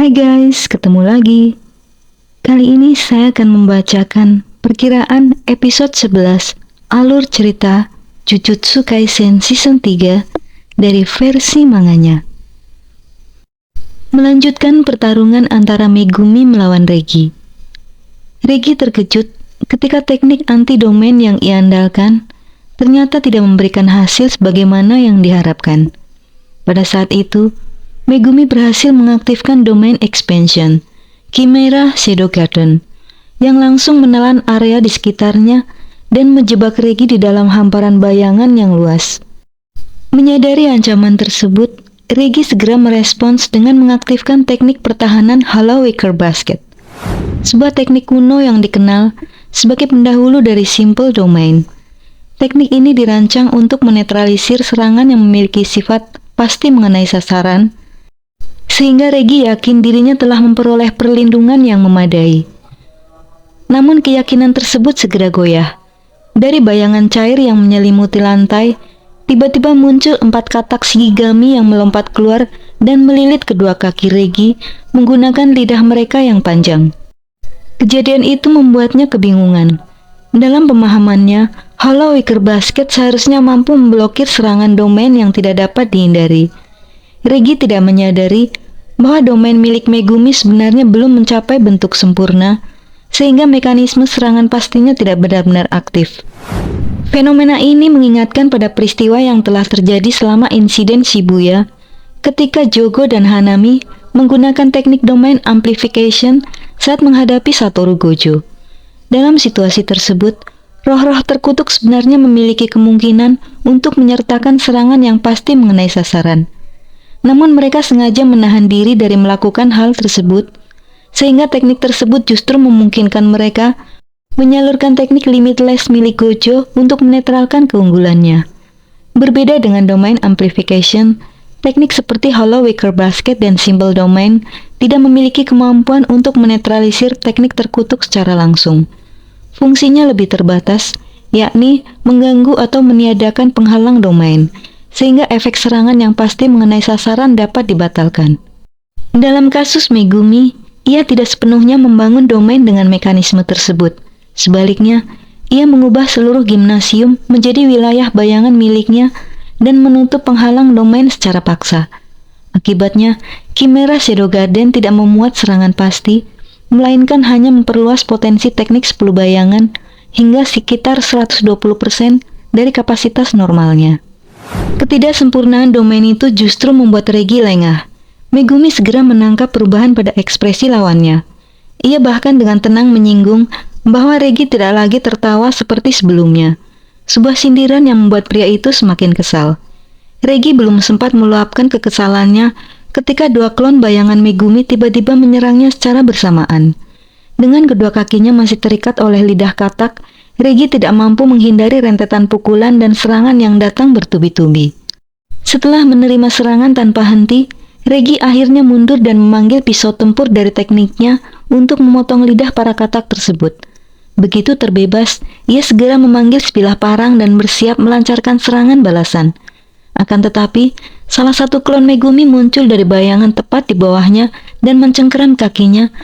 Hai guys, ketemu lagi. Kali ini saya akan membacakan perkiraan episode 11 alur cerita Jujutsu Kaisen Season 3 dari versi manganya. Melanjutkan pertarungan antara Megumi melawan Regi. Regi terkejut ketika teknik anti-domain yang ia andalkan ternyata tidak memberikan hasil sebagaimana yang diharapkan. Pada saat itu, Megumi berhasil mengaktifkan domain expansion, Chimera Shadow Garden, yang langsung menelan area di sekitarnya dan menjebak Regi di dalam hamparan bayangan yang luas. Menyadari ancaman tersebut, Regi segera merespons dengan mengaktifkan teknik pertahanan Hollow Wicker Basket, sebuah teknik kuno yang dikenal sebagai pendahulu dari Simple Domain. Teknik ini dirancang untuk menetralisir serangan yang memiliki sifat pasti mengenai sasaran, sehingga Regi yakin dirinya telah memperoleh perlindungan yang memadai. Namun keyakinan tersebut segera goyah. Dari bayangan cair yang menyelimuti lantai, tiba-tiba muncul 4 katak Shigigami yang melompat keluar dan melilit kedua kaki Regi menggunakan lidah mereka yang panjang. Kejadian itu membuatnya kebingungan. Dalam pemahamannya, Hollow Wicker Basket seharusnya mampu memblokir serangan domain yang tidak dapat dihindari. Regi tidak menyadari bahwa domain milik Megumi sebenarnya belum mencapai bentuk sempurna, sehingga mekanisme serangan pastinya tidak benar-benar aktif. Fenomena ini mengingatkan pada peristiwa yang telah terjadi selama insiden Shibuya, ketika Jogo dan Hanami menggunakan teknik domain amplification saat menghadapi Satoru Gojo. Dalam situasi tersebut, roh-roh terkutuk sebenarnya memiliki kemungkinan untuk menyertakan serangan yang pasti mengenai sasaran. Namun mereka sengaja menahan diri dari melakukan hal tersebut, sehingga teknik tersebut justru memungkinkan mereka menyalurkan teknik limitless milik Gojo untuk menetralkan keunggulannya. Berbeda dengan domain amplification, teknik seperti Hollow Wicker Basket dan Simple Domain tidak memiliki kemampuan untuk menetralisir teknik terkutuk secara langsung. Fungsinya lebih terbatas, yakni mengganggu atau meniadakan penghalang domain, sehingga efek serangan yang pasti mengenai sasaran dapat dibatalkan. Dalam kasus Megumi, ia tidak sepenuhnya membangun domain dengan mekanisme tersebut. Sebaliknya, ia mengubah seluruh gimnasium menjadi wilayah bayangan miliknya dan menutup penghalang domain secara paksa. Akibatnya, Chimera Shadow Garden tidak memuat serangan pasti, melainkan hanya memperluas potensi teknik 10 bayangan hingga sekitar 120% dari kapasitas normalnya. Ketidaksempurnaan domain itu justru membuat Regi lengah. Megumi segera menangkap perubahan pada ekspresi lawannya. Ia bahkan dengan tenang menyinggung bahwa Regi tidak lagi tertawa seperti sebelumnya. Sebuah sindiran yang membuat pria itu semakin kesal. Regi belum sempat meluapkan kekesalannya ketika dua klon bayangan Megumi tiba-tiba menyerangnya secara bersamaan. Dengan kedua kakinya masih terikat oleh lidah katak, Regi tidak mampu menghindari rentetan pukulan dan serangan yang datang bertubi-tubi. Setelah menerima serangan tanpa henti, Regi akhirnya mundur dan memanggil pisau tempur dari tekniknya untuk memotong lidah para katak tersebut. Begitu terbebas, ia segera memanggil sebilah parang dan bersiap melancarkan serangan balasan. Akan tetapi, salah satu klon Megumi muncul dari bayangan tepat di bawahnya dan mencengkeram kakinya,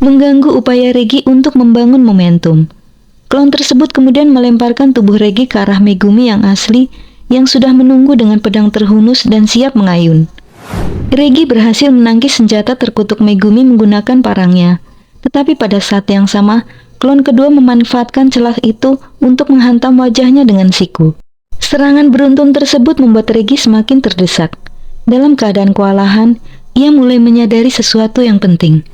mengganggu upaya Regi untuk membangun momentum. Klon tersebut kemudian melemparkan tubuh Regi ke arah Megumi yang asli, yang sudah menunggu dengan pedang terhunus dan siap mengayun. Regi berhasil menangkis senjata terkutuk Megumi menggunakan parangnya, tetapi pada saat yang sama, klon kedua memanfaatkan celah itu untuk menghantam wajahnya dengan siku. Serangan beruntun tersebut membuat Regi semakin terdesak. Dalam keadaan kewalahan, ia mulai menyadari sesuatu yang penting.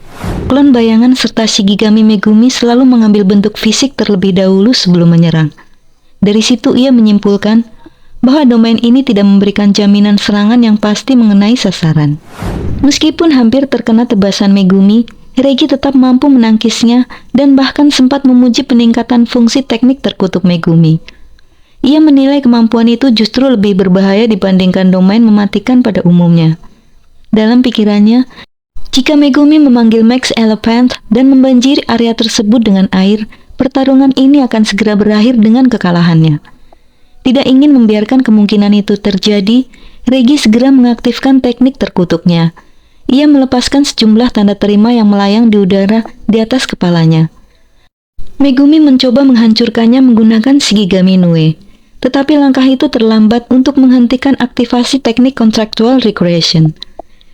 Klon bayangan serta Shigigami Megumi selalu mengambil bentuk fisik terlebih dahulu sebelum menyerang. Dari situ ia menyimpulkan bahwa domain ini tidak memberikan jaminan serangan yang pasti mengenai sasaran. Meskipun hampir terkena tebasan Megumi, Regi tetap mampu menangkisnya dan bahkan sempat memuji peningkatan fungsi teknik terkutuk Megumi. Ia menilai kemampuan itu justru lebih berbahaya dibandingkan domain mematikan pada umumnya. Dalam pikirannya, jika Megumi memanggil Max Elephant dan membanjiri area tersebut dengan air, pertarungan ini akan segera berakhir dengan kekalahannya. Tidak ingin membiarkan kemungkinan itu terjadi, Regi segera mengaktifkan teknik terkutuknya. ia melepaskan sejumlah tanda terima yang melayang di udara di atas kepalanya. Megumi mencoba menghancurkannya menggunakan Shikigami Nue, tetapi langkah itu terlambat untuk menghentikan aktivasi teknik contractual recreation.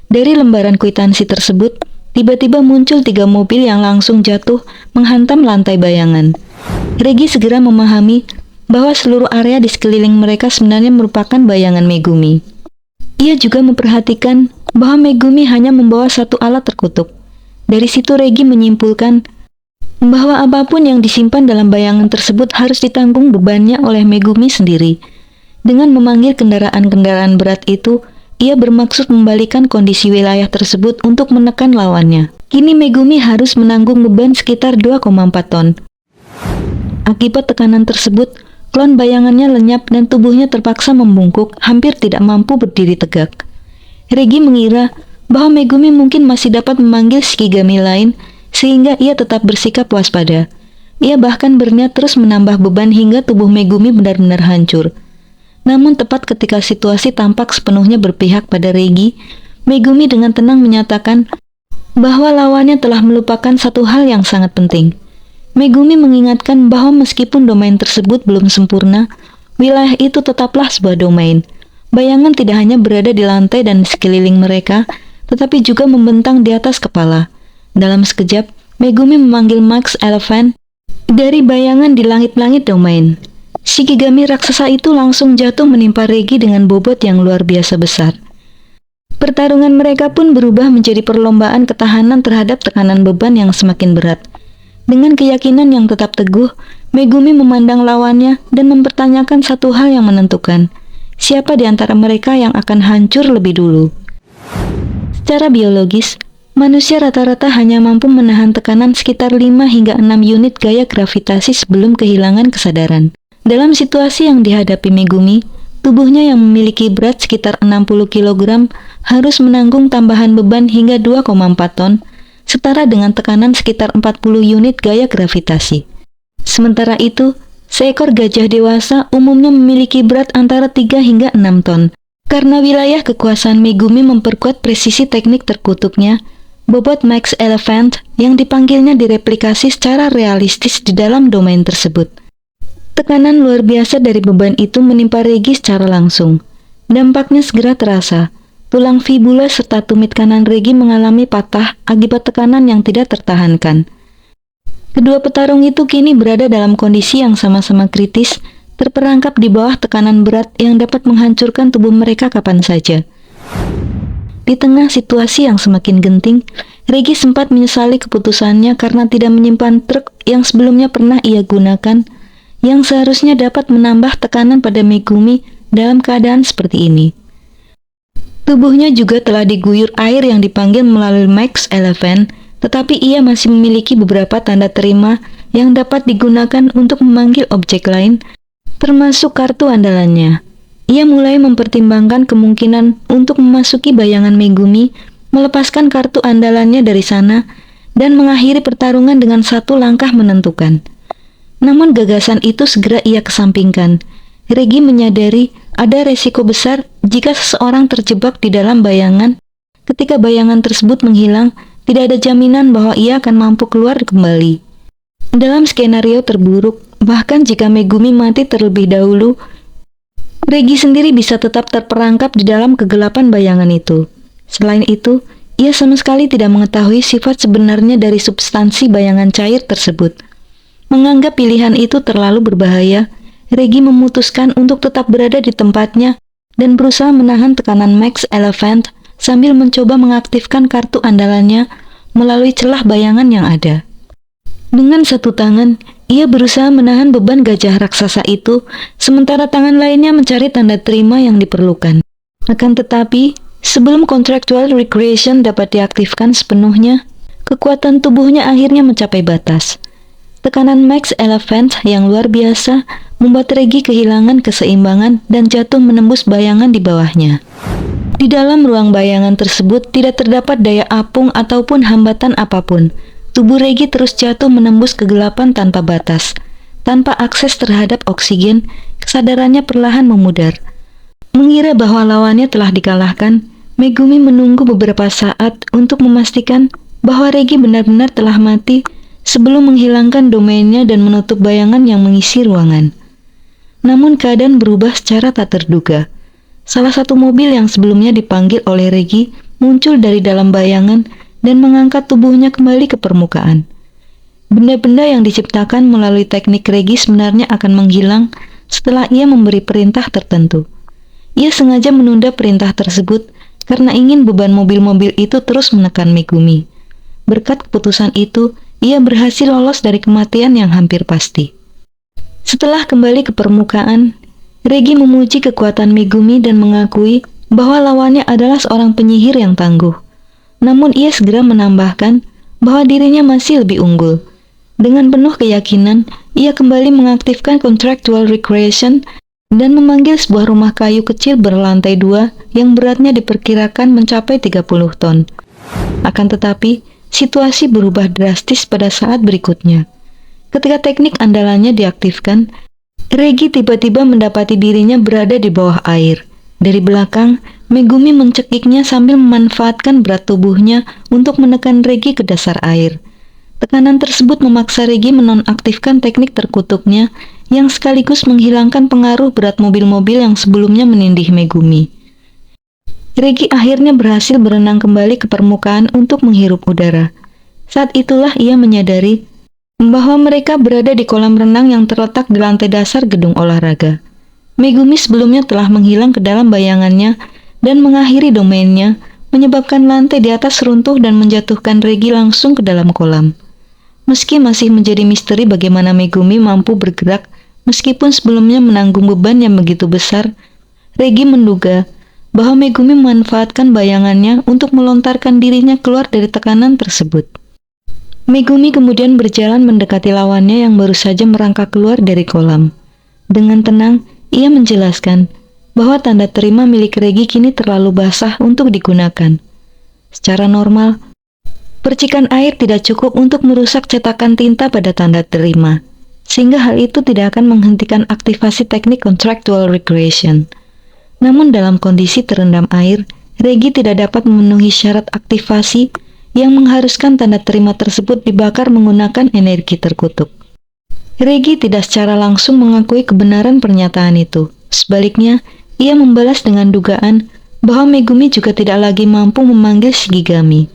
Dari lembaran kwitansi tersebut, tiba-tiba muncul 3 mobil yang langsung jatuh menghantam lantai bayangan. Regi segera memahami bahwa seluruh area di sekeliling mereka sebenarnya merupakan bayangan Megumi. Ia juga memperhatikan bahwa Megumi hanya membawa satu alat terkutuk. Dari situ Regi menyimpulkan bahwa apapun yang disimpan dalam bayangan tersebut harus ditanggung bebannya oleh Megumi sendiri. Dengan memanggil kendaraan-kendaraan berat itu, ia bermaksud membalikan kondisi wilayah tersebut untuk menekan lawannya. Kini Megumi harus menanggung beban sekitar 2,4 ton. Akibat tekanan tersebut, klon bayangannya lenyap dan tubuhnya terpaksa membungkuk, hampir tidak mampu berdiri tegak. Regi mengira bahwa Megumi mungkin masih dapat memanggil Shikigami lain, sehingga ia tetap bersikap waspada. Ia bahkan berniat terus menambah beban hingga tubuh Megumi benar-benar hancur. Namun tepat ketika situasi tampak sepenuhnya berpihak pada Regi, Megumi dengan tenang menyatakan bahwa lawannya telah melupakan satu hal yang sangat penting. Megumi mengingatkan bahwa meskipun domain tersebut belum sempurna, wilayah itu tetaplah sebuah domain. Bayangan tidak hanya berada di lantai dan sekeliling mereka, tetapi juga membentang di atas kepala. Dalam sekejap, Megumi memanggil Max Elephant dari bayangan di langit-langit domain. Shikigami raksasa itu langsung jatuh menimpa Regi dengan bobot yang luar biasa besar. Pertarungan mereka pun berubah menjadi perlombaan ketahanan terhadap tekanan beban yang semakin berat. Dengan keyakinan yang tetap teguh, Megumi memandang lawannya dan mempertanyakan satu hal yang menentukan. Siapa di antara mereka yang akan hancur lebih dulu? Secara biologis, manusia rata-rata hanya mampu menahan tekanan sekitar 5 hingga 6 unit gaya gravitasi sebelum kehilangan kesadaran. Dalam situasi yang dihadapi Megumi, tubuhnya yang memiliki berat sekitar 60 kg harus menanggung tambahan beban hingga 2,4 ton, setara dengan tekanan sekitar 40 unit gaya gravitasi. Sementara itu, seekor gajah dewasa umumnya memiliki berat antara 3 hingga 6 ton. Karena wilayah kekuasaan Megumi memperkuat presisi teknik terkutuknya, bobot Max Elephant yang dipanggilnya direplikasi secara realistis di dalam domain tersebut. Tekanan luar biasa dari beban itu menimpa Regi secara langsung. Dampaknya segera terasa. Tulang fibula serta tumit kanan Regi mengalami patah akibat tekanan yang tidak tertahankan. Kedua petarung itu kini berada dalam kondisi yang sama-sama kritis, terperangkap di bawah tekanan berat yang dapat menghancurkan tubuh mereka kapan saja. Di tengah situasi yang semakin genting, Regi sempat menyesali keputusannya karena tidak menyimpan truk yang sebelumnya pernah ia gunakan, yang seharusnya dapat menambah tekanan pada Megumi dalam keadaan seperti ini. Tubuhnya juga telah diguyur air yang dipanggil melalui Max Elephant, tetapi ia masih memiliki beberapa tanda terima yang dapat digunakan untuk memanggil objek lain, termasuk kartu andalannya. Ia mulai mempertimbangkan kemungkinan untuk memasuki bayangan Megumi, melepaskan kartu andalannya dari sana, dan mengakhiri pertarungan dengan satu langkah menentukan. Namun gagasan itu segera ia kesampingkan. Regi menyadari ada resiko besar jika seseorang terjebak di dalam bayangan. Ketika bayangan tersebut menghilang, tidak ada jaminan bahwa ia akan mampu keluar kembali. Dalam skenario terburuk, bahkan jika Megumi mati terlebih dahulu, Regi sendiri bisa tetap terperangkap di dalam kegelapan bayangan itu. Selain itu, ia sama sekali tidak mengetahui sifat sebenarnya dari substansi bayangan cair tersebut. Menganggap pilihan itu terlalu berbahaya, Regi memutuskan untuk tetap berada di tempatnya dan berusaha menahan tekanan Max Elephant sambil mencoba mengaktifkan kartu andalannya melalui celah bayangan yang ada. Dengan satu tangan, ia berusaha menahan beban gajah raksasa itu, sementara tangan lainnya mencari tanda terima yang diperlukan. Akan tetapi, sebelum contractual recreation dapat diaktifkan sepenuhnya, kekuatan tubuhnya akhirnya mencapai batas. Tekanan Max Elephant yang luar biasa membuat Regi kehilangan keseimbangan dan jatuh menembus bayangan di bawahnya. Di dalam ruang bayangan tersebut tidak terdapat daya apung ataupun hambatan apapun. Tubuh Regi terus jatuh menembus kegelapan tanpa batas. Tanpa akses terhadap oksigen, kesadarannya perlahan memudar. Mengira bahwa lawannya telah dikalahkan, Megumi menunggu beberapa saat untuk memastikan bahwa Regi benar-benar telah mati sebelum menghilangkan domainnya dan menutup bayangan yang mengisi ruangan. Namun keadaan berubah secara tak terduga. Salah satu mobil yang sebelumnya dipanggil oleh Regi muncul dari dalam bayangan dan mengangkat tubuhnya kembali ke permukaan. Benda-benda yang diciptakan melalui teknik Regi sebenarnya akan menghilang setelah ia memberi perintah tertentu. Ia sengaja menunda perintah tersebut karena ingin beban mobil-mobil itu terus menekan Megumi. Berkat keputusan itu, ia berhasil lolos dari kematian yang hampir pasti. Setelah kembali ke permukaan, Regi memuji kekuatan Megumi dan mengakui bahwa lawannya adalah seorang penyihir yang tangguh. Namun ia segera menambahkan bahwa dirinya masih lebih unggul. Dengan penuh keyakinan, ia kembali mengaktifkan Contractual Recreation dan memanggil sebuah rumah kayu kecil berlantai 2 yang beratnya diperkirakan mencapai 30 ton. Akan tetapi, situasi berubah drastis pada saat berikutnya. Ketika teknik andalannya diaktifkan, Regi tiba-tiba mendapati dirinya berada di bawah air. Dari belakang, Megumi mencekiknya sambil memanfaatkan berat tubuhnya untuk menekan Regi ke dasar air. Tekanan tersebut memaksa Regi menonaktifkan teknik terkutuknya yang sekaligus menghilangkan pengaruh berat mobil-mobil yang sebelumnya menindih Megumi. Regi akhirnya berhasil berenang kembali ke permukaan untuk menghirup udara. Saat itulah ia menyadari bahwa mereka berada di kolam renang yang terletak di lantai dasar gedung olahraga. Megumi sebelumnya telah menghilang ke dalam bayangannya dan mengakhiri domainnya, menyebabkan lantai di atas runtuh dan menjatuhkan Regi langsung ke dalam kolam. Meski masih menjadi misteri bagaimana Megumi mampu bergerak meskipun sebelumnya menanggung beban yang begitu besar, Regi menduga bahwa Megumi memanfaatkan bayangannya untuk melontarkan dirinya keluar dari tekanan tersebut. Megumi kemudian berjalan mendekati lawannya yang baru saja merangkak keluar dari kolam. Dengan tenang, ia menjelaskan bahwa tanda terima milik Regi kini terlalu basah untuk digunakan. Secara normal, percikan air tidak cukup untuk merusak cetakan tinta pada tanda terima, sehingga hal itu tidak akan menghentikan aktivasi teknik Contractual Recreation. Namun dalam kondisi terendam air, Regi tidak dapat memenuhi syarat aktivasi yang mengharuskan tanda terima tersebut dibakar menggunakan energi terkutuk. Regi tidak secara langsung mengakui kebenaran pernyataan itu. Sebaliknya, ia membalas dengan dugaan bahwa Megumi juga tidak lagi mampu memanggil Shigigami.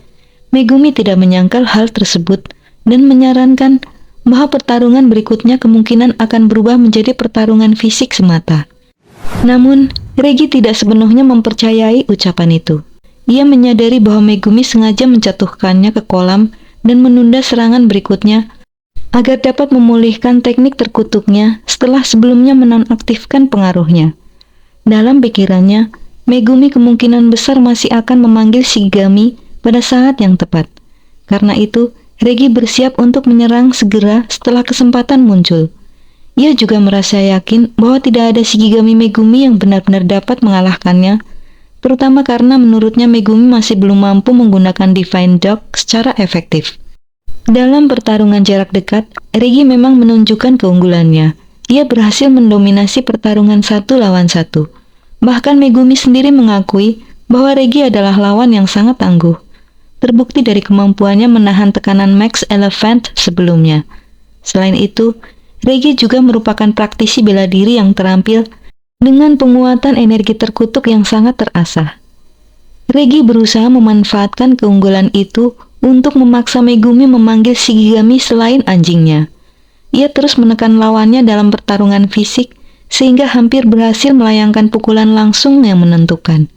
Megumi tidak menyangkal hal tersebut dan menyarankan bahwa pertarungan berikutnya kemungkinan akan berubah menjadi pertarungan fisik semata. Namun, Regi tidak sepenuhnya mempercayai ucapan itu. Ia menyadari bahwa Megumi sengaja menjatuhkannya ke kolam dan menunda serangan berikutnya agar dapat memulihkan teknik terkutuknya setelah sebelumnya menonaktifkan pengaruhnya. Dalam pikirannya, Megumi kemungkinan besar masih akan memanggil Shigigami pada saat yang tepat. Karena itu, Regi bersiap untuk menyerang segera setelah kesempatan muncul. Ia juga merasa yakin bahwa tidak ada Shigigami Megumi yang benar-benar dapat mengalahkannya, terutama karena menurutnya Megumi masih belum mampu menggunakan Divine Dog secara efektif. Dalam pertarungan jarak dekat, Regi memang menunjukkan keunggulannya. Ia berhasil mendominasi pertarungan 1 lawan 1. Bahkan Megumi sendiri mengakui bahwa Regi adalah lawan yang sangat tangguh. Terbukti dari kemampuannya menahan tekanan Max Elephant sebelumnya. Selain itu, Regi juga merupakan praktisi bela diri yang terampil dengan penguatan energi terkutuk yang sangat terasah. Regi berusaha memanfaatkan keunggulan itu untuk memaksa Megumi memanggil Shigigami selain anjingnya. Ia terus menekan lawannya dalam pertarungan fisik sehingga hampir berhasil melayangkan pukulan langsung yang menentukan.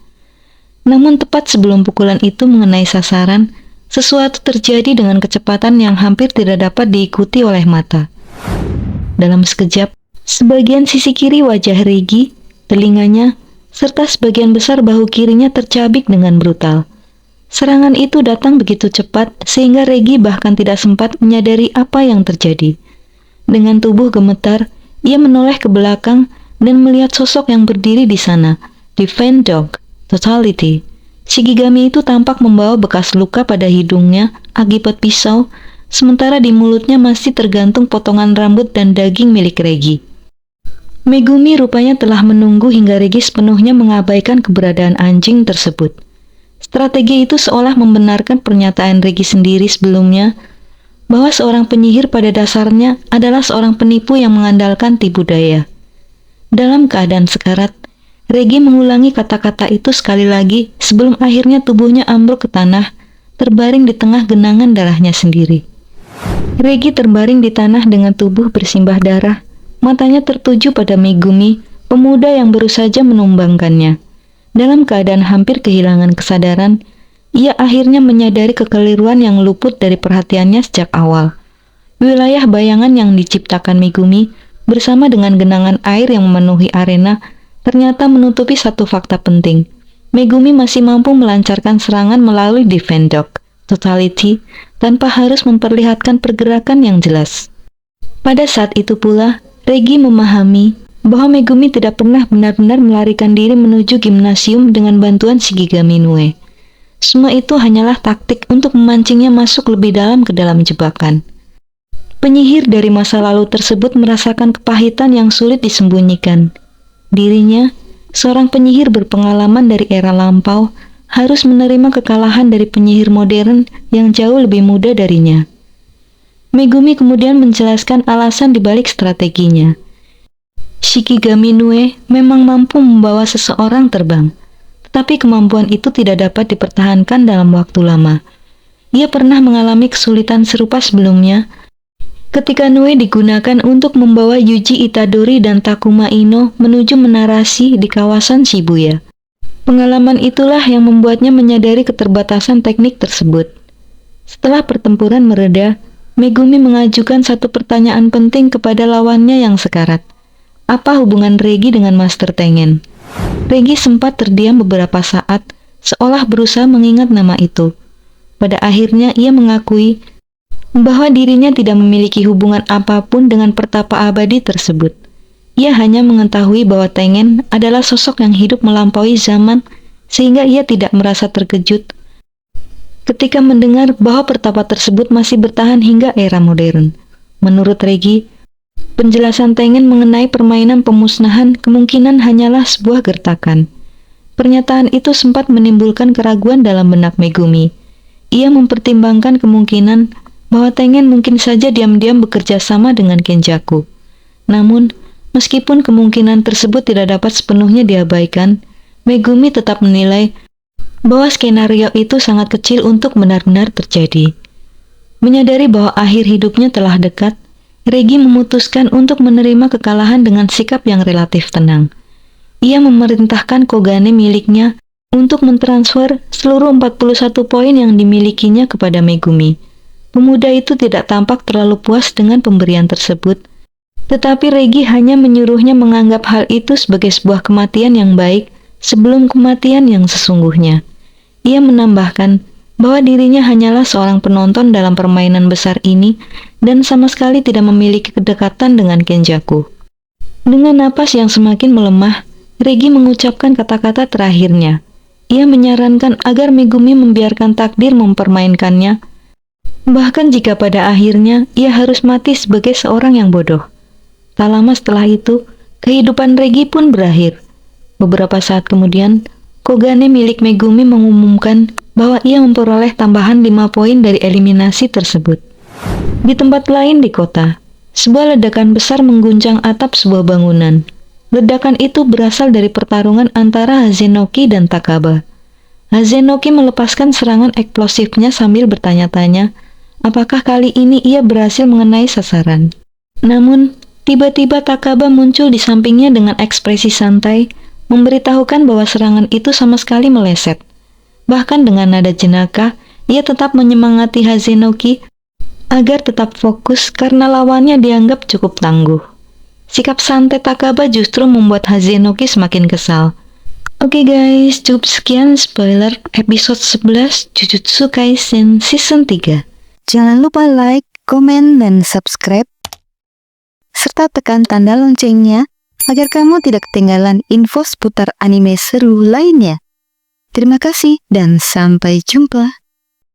Namun tepat sebelum pukulan itu mengenai sasaran, sesuatu terjadi dengan kecepatan yang hampir tidak dapat diikuti oleh mata. Dalam sekejap, sebagian sisi kiri wajah Regi, telinganya, serta sebagian besar bahu kirinya tercabik dengan brutal. Serangan itu datang begitu cepat sehingga Regi bahkan tidak sempat menyadari apa yang terjadi. Dengan tubuh gemetar, ia menoleh ke belakang dan melihat sosok yang berdiri di sana, Divine Dog, Totality. Shigigami itu tampak membawa bekas luka pada hidungnya akibat pisau, sementara di mulutnya masih tergantung potongan rambut dan daging milik Regi. Megumi rupanya telah menunggu hingga Regi sepenuhnya mengabaikan keberadaan anjing tersebut. Strategi itu seolah membenarkan pernyataan Regi sendiri sebelumnya bahwa seorang penyihir pada dasarnya adalah seorang penipu yang mengandalkan tipu daya. Dalam keadaan sekarat, Regi mengulangi kata-kata itu sekali lagi sebelum akhirnya tubuhnya ambruk ke tanah, terbaring di tengah genangan darahnya sendiri. Regi terbaring di tanah dengan tubuh bersimbah darah, matanya tertuju pada Megumi, pemuda yang baru saja menumbangkannya. Dalam keadaan hampir kehilangan kesadaran, ia akhirnya menyadari kekeliruan yang luput dari perhatiannya sejak awal. Wilayah bayangan yang diciptakan Megumi bersama dengan genangan air yang memenuhi arena ternyata menutupi satu fakta penting. Megumi masih mampu melancarkan serangan melalui Defend Dog Totality tanpa harus memperlihatkan pergerakan yang jelas. Pada saat itu pula, Regi memahami bahwa Megumi tidak pernah benar-benar melarikan diri menuju gimnasium dengan bantuan Shikigami Nue. Semua itu hanyalah taktik untuk memancingnya masuk lebih dalam ke dalam jebakan. Penyihir dari masa lalu tersebut merasakan kepahitan yang sulit disembunyikan. Dirinya, seorang penyihir berpengalaman dari era lampau, harus menerima kekalahan dari penyihir modern yang jauh lebih muda darinya. Megumi kemudian menjelaskan alasan dibalik strateginya. Shikigami Nue memang mampu membawa seseorang terbang, tetapi kemampuan itu tidak dapat dipertahankan dalam waktu lama. Ia pernah mengalami kesulitan serupa sebelumnya, ketika Nue digunakan untuk membawa Yuji Itadori dan Takuma Ino menuju menarasi di kawasan Shibuya. Pengalaman itulah yang membuatnya menyadari keterbatasan teknik tersebut. Setelah pertempuran mereda, Megumi mengajukan satu pertanyaan penting kepada lawannya yang sekarat. Apa hubungan Regi dengan Master Tengen? Regi sempat terdiam beberapa saat, seolah berusaha mengingat nama itu. Pada akhirnya ia mengakui bahwa dirinya tidak memiliki hubungan apapun dengan pertapa abadi tersebut. Ia hanya mengetahui bahwa Tengen adalah sosok yang hidup melampaui zaman, sehingga ia tidak merasa terkejut ketika mendengar bahwa pertapa tersebut masih bertahan hingga era modern. Menurut Regi, penjelasan Tengen mengenai permainan pemusnahan kemungkinan hanyalah sebuah gertakan. Pernyataan itu sempat menimbulkan keraguan dalam benak Megumi. Ia mempertimbangkan kemungkinan bahwa Tengen mungkin saja diam-diam bekerja sama dengan Kenjaku. Namun, meskipun kemungkinan tersebut tidak dapat sepenuhnya diabaikan, Megumi tetap menilai bahwa skenario itu sangat kecil untuk benar-benar terjadi. Menyadari bahwa akhir hidupnya telah dekat, Regi memutuskan untuk menerima kekalahan dengan sikap yang relatif tenang. Ia memerintahkan Kogane miliknya untuk mentransfer seluruh 41 poin yang dimilikinya kepada Megumi. Pemuda itu tidak tampak terlalu puas dengan pemberian tersebut, tetapi Regi hanya menyuruhnya menganggap hal itu sebagai sebuah kematian yang baik sebelum kematian yang sesungguhnya. Ia menambahkan bahwa dirinya hanyalah seorang penonton dalam permainan besar ini dan sama sekali tidak memiliki kedekatan dengan Kenjaku. Dengan napas yang semakin melemah, Regi mengucapkan kata-kata terakhirnya. Ia menyarankan agar Megumi membiarkan takdir mempermainkannya, bahkan jika pada akhirnya ia harus mati sebagai seorang yang bodoh. Tak lama setelah itu, kehidupan Regi pun berakhir. Beberapa saat kemudian, Kogane milik Megumi mengumumkan bahwa ia memperoleh tambahan 5 poin dari eliminasi tersebut. Di tempat lain di kota, sebuah ledakan besar mengguncang atap sebuah bangunan. Ledakan itu berasal dari pertarungan antara Hazenoki dan Takaba. Hazenoki melepaskan serangan eksplosifnya sambil bertanya-tanya apakah kali ini ia berhasil mengenai sasaran. Namun, tiba-tiba Takaba muncul di sampingnya dengan ekspresi santai, memberitahukan bahwa serangan itu sama sekali meleset. Bahkan dengan nada jenaka, ia tetap menyemangati Hazenoki agar tetap fokus karena lawannya dianggap cukup tangguh. Sikap santai Takaba justru membuat Hazenoki semakin kesal. Oke guys, cukup sekian spoiler episode 11 Jujutsu Kaisen Season 3. Jangan lupa like, komen, dan subscribe, serta tekan tanda loncengnya agar kamu tidak ketinggalan info seputar anime seru lainnya. Terima kasih dan sampai jumpa.